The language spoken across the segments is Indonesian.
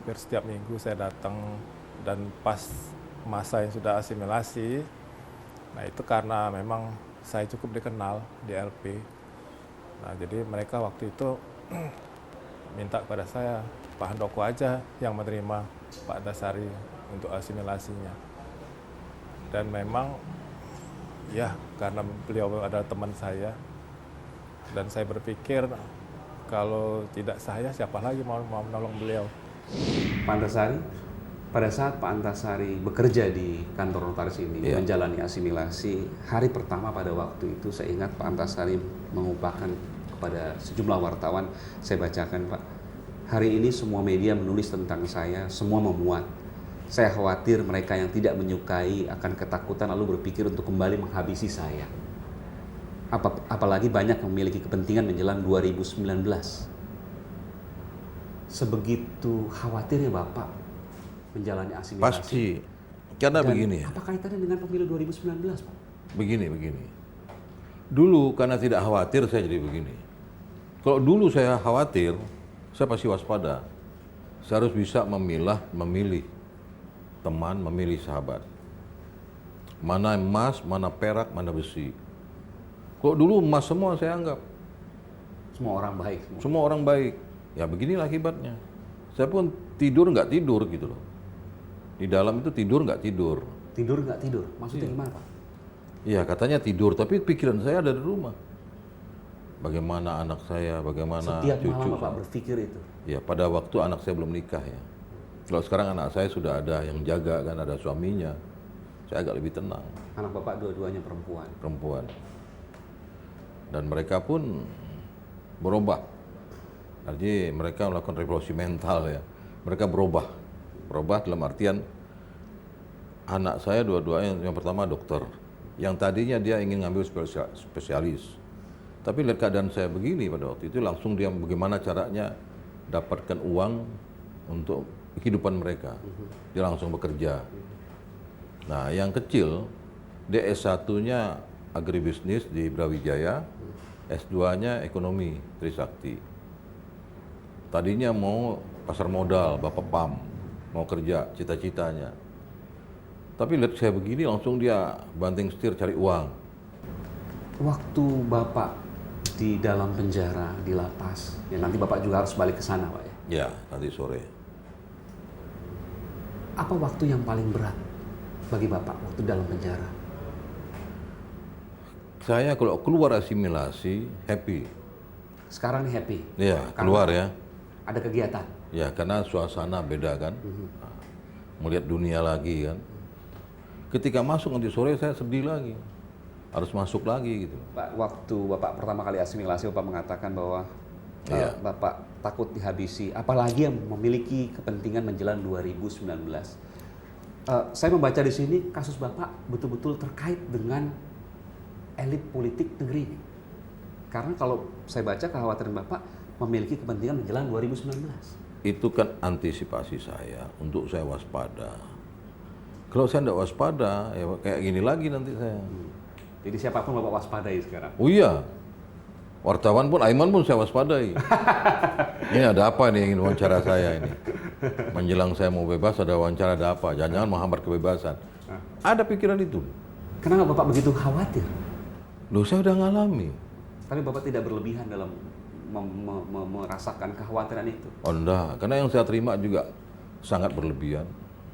hampir setiap minggu saya datang, dan pas masa yang sudah asimilasi, nah itu karena memang saya cukup dikenal di LP. Nah jadi mereka waktu itu minta kepada saya, Pak Handoko aja yang menerima Pak Antasari untuk asimilasinya. Dan memang ya karena beliau adalah teman saya, dan saya berpikir kalau tidak saya siapa lagi mau menolong beliau. Pak Antasari, pada saat Pak Antasari bekerja di kantor notaris ini, menjalani asimilasi, hari pertama pada waktu itu saya ingat Pak Antasari mengungkapkan kepada sejumlah wartawan, saya bacakan Pak, hari ini semua media menulis tentang saya, semua memuat. Saya khawatir mereka yang tidak menyukai akan ketakutan lalu berpikir untuk kembali menghabisi saya. Apalagi banyak yang memiliki kepentingan menjelang 2019. Sebegitu khawatirnya Bapak menjalani asimilasi. Pasti, karena begini ya. Apa kaitannya dengan pemilu 2019, Pak? Begini. Dulu karena tidak khawatir saya jadi begini. Kalau dulu saya khawatir, saya pasti waspada. Saya harus bisa memilih teman, memilih sahabat. Mana emas, mana perak, mana besi. Kalau dulu emas semua saya anggap. Semua orang baik. Semua orang baik. Ya beginilah akibatnya. Saya pun tidur nggak tidur gitu loh. Di dalam itu tidur nggak tidur. Tidur nggak tidur? Maksudnya gimana Pak? Iya katanya tidur, tapi pikiran saya ada di rumah. Bagaimana anak saya, bagaimana Setiap cucu malam saya. Bapak berpikir itu? Ya pada waktu anak saya belum nikah ya. Kalau sekarang anak saya sudah ada yang jaga kan, ada suaminya. Saya agak lebih tenang. Anak Bapak dua-duanya perempuan. Perempuan. Dan mereka pun berubah. Artinya mereka melakukan revolusi mental ya. Mereka berubah. Berubah dalam artian anak saya dua-duanya yang pertama dokter. Yang tadinya dia ingin ngambil spesialis. Tapi lihat keadaan saya begini pada waktu itu, langsung dia bagaimana caranya dapatkan uang untuk kehidupan mereka. Dia langsung bekerja. Nah, yang kecil, dia S1-nya agribisnis di Brawijaya, S2-nya ekonomi Trisakti. Tadinya mau pasar modal, Bapak PAM, mau kerja, cita-citanya. Tapi lihat saya begini, langsung dia banting setir cari uang. Waktu Bapak di dalam penjara, di lapas, ya nanti Bapak juga harus balik ke sana Pak ya? Ya, nanti sore. Apa waktu yang paling berat bagi Bapak waktu dalam penjara? Saya kalau keluar asimilasi, happy. Sekarang nih happy? Ya, Karena keluar ya. ada kegiatan? Ya, karena suasana beda kan. Nah, melihat dunia lagi kan. Ketika masuk nanti sore saya sedih lagi. Harus masuk lagi gitu. Pak, waktu Bapak pertama kali asimilasi, Bapak mengatakan bahwa Iya. Bapak takut dihabisi, apalagi yang memiliki kepentingan menjelang 2019. Saya membaca di sini kasus Bapak betul-betul terkait dengan elit politik negeri ini. Karena kalau saya baca kekhawatiran Bapak memiliki kepentingan menjelang 2019. Itu kan antisipasi saya untuk saya waspada. Kalau saya tidak waspada, ya kayak gini lagi nanti saya. Jadi siapapun Bapak waspadai sekarang. Oh iya, wartawan pun, Aiman pun saya waspadai. Ini ada apa nih ingin wawancara saya ini? Menjelang saya mau bebas ada wawancara, ada apa? Jangan-jangan menghambat kebebasan. Ada pikiran itu. Kenapa Bapak begitu khawatir? Loh saya udah ngalami. Tapi Bapak tidak berlebihan dalam merasakan kekhawatiran itu. Oh enggak, karena yang saya terima juga sangat berlebihan.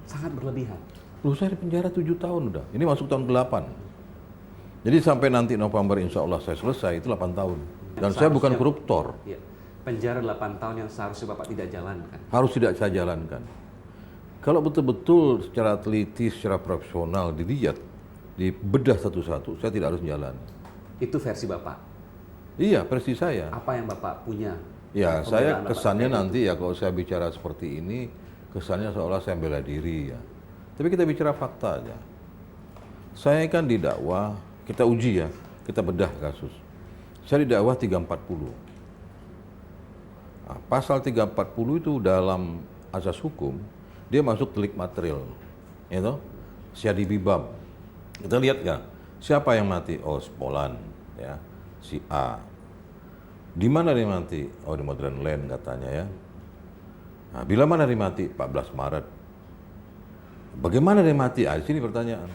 Sangat berlebihan. Loh saya di penjara 7 tahun udah. Ini masuk tahun ke-8. Jadi sampai nanti November insya Allah saya selesai, itu 8 tahun. Dan saya bukan koruptor. Ya, penjara 8 tahun yang seharusnya Bapak tidak jalankan. Harus tidak saya jalankan. Kalau betul-betul secara teliti, secara profesional dilihat, dibedah satu-satu, saya tidak harus jalan. Itu versi Bapak. Iya, versi saya. Apa yang Bapak punya? Ya, saya Bapak kesannya terkait nanti ya kalau saya bicara seperti ini, kesannya seolah saya bela diri ya. Tapi kita bicara fakta aja. Saya kan didakwa, kita uji ya, kita bedah kasus. Saya didakwa 340. Nah, pasal 340 itu dalam asas hukum, dia masuk delik material. Itu, syadi bibab. Kita lihat nggak, siapa yang mati? Oh, Spolan, ya, si A. Di mana dia mati? Oh, di Modern Land katanya ya. Nah, bila mana dia mati? 14 Maret. Bagaimana dia mati? Di sini pertanyaan.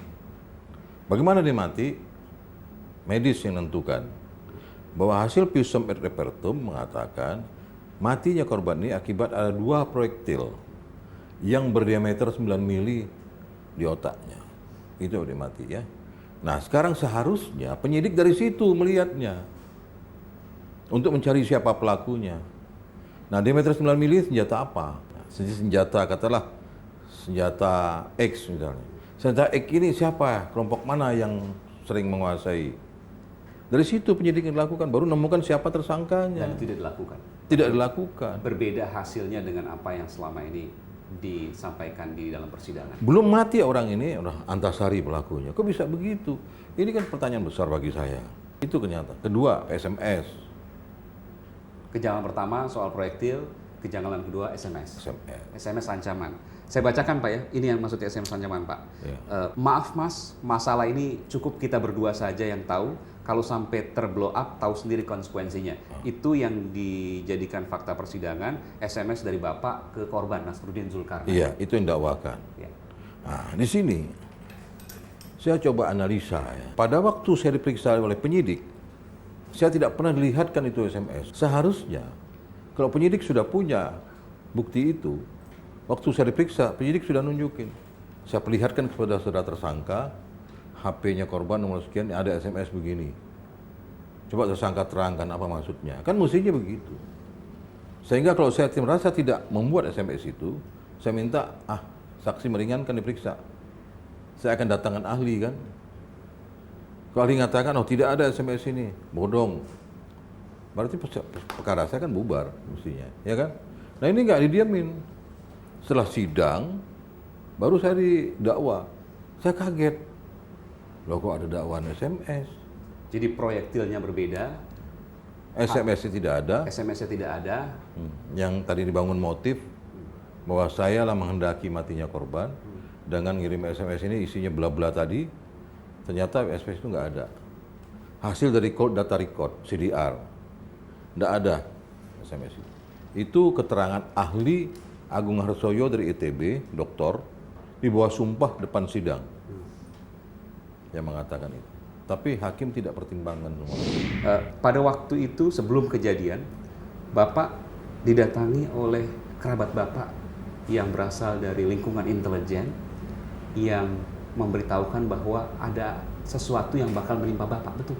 Bagaimana dia mati? Medis yang menentukan. Bahwa hasil visum et repertum mengatakan matinya korban ini akibat ada 2 proyektil yang berdiameter 9 mili di otaknya. Itu dia mati ya. Nah sekarang seharusnya penyidik dari situ melihatnya untuk mencari siapa pelakunya. Nah diameter 9 mili senjata apa? Senjata katalah senjata X misalnya. Senjata X ini siapa? Kelompok mana yang sering menguasai? Dari situ penyidik dilakukan, baru menemukan siapa tersangkanya. Dan tidak dilakukan. Tidak dilakukan. Berbeda hasilnya dengan apa yang selama ini disampaikan di dalam persidangan. Belum mati orang ini, udah Antasari pelakunya. Kok bisa begitu? Ini kan pertanyaan besar bagi saya. Itu kenyataan. Kedua, SMS. Kejanggalan pertama soal proyektil, kejanggalan kedua SMS. SMS. SMS ancaman. Saya bacakan Pak ya, ini yang maksudnya SMS ancaman Pak. Ya. Maaf Mas, masalah ini cukup kita berdua saja yang tahu. Kalau sampai terblow up, tahu sendiri konsekuensinya. Itu yang dijadikan fakta persidangan, SMS dari Bapak ke korban Nasruddin Zulkarnain. Iya, itu yang dakwakan. Ya. Nah, di sini saya coba analisa ya. Pada waktu saya diperiksa oleh penyidik, saya tidak pernah dilihatkan itu SMS. Seharusnya kalau penyidik sudah punya bukti itu, waktu saya diperiksa, penyidik sudah nunjukin. Saya perlihatkan kepada saudara tersangka, HP-nya korban nomor sekian, ada SMS begini. Coba tersangka terangkan apa maksudnya. Kan mestinya begitu. Sehingga kalau saya merasa tidak membuat SMS itu, saya minta, saksi meringankan diperiksa. Saya akan datangkan ahli kan. Kalau ahli mengatakan, tidak ada SMS ini, bodong. Berarti perkara saya kan bubar mestinya, ya kan? Nah ini nggak didiamin. Setelah sidang, baru saya didakwa. Saya kaget. Loh kok ada dakwaan SMS? Jadi proyektilnya berbeda, SMS-nya tidak ada. SMS-nya tidak ada. Yang tadi dibangun motif bahwa saya lah menghendaki matinya korban dengan ngirim SMS ini isinya bla-bla tadi, ternyata SMS itu nggak ada. Hasil dari data record CDR nggak ada SMS itu. Itu keterangan ahli Agung Harsoyo dari ITB, doktor, di bawah sumpah depan sidang yang mengatakan itu. Tapi hakim tidak pertimbangkan semua. Pada waktu itu sebelum kejadian, Bapak didatangi oleh kerabat Bapak yang berasal dari lingkungan intelijen yang memberitahukan bahwa ada sesuatu yang bakal menimpa Bapak, betul?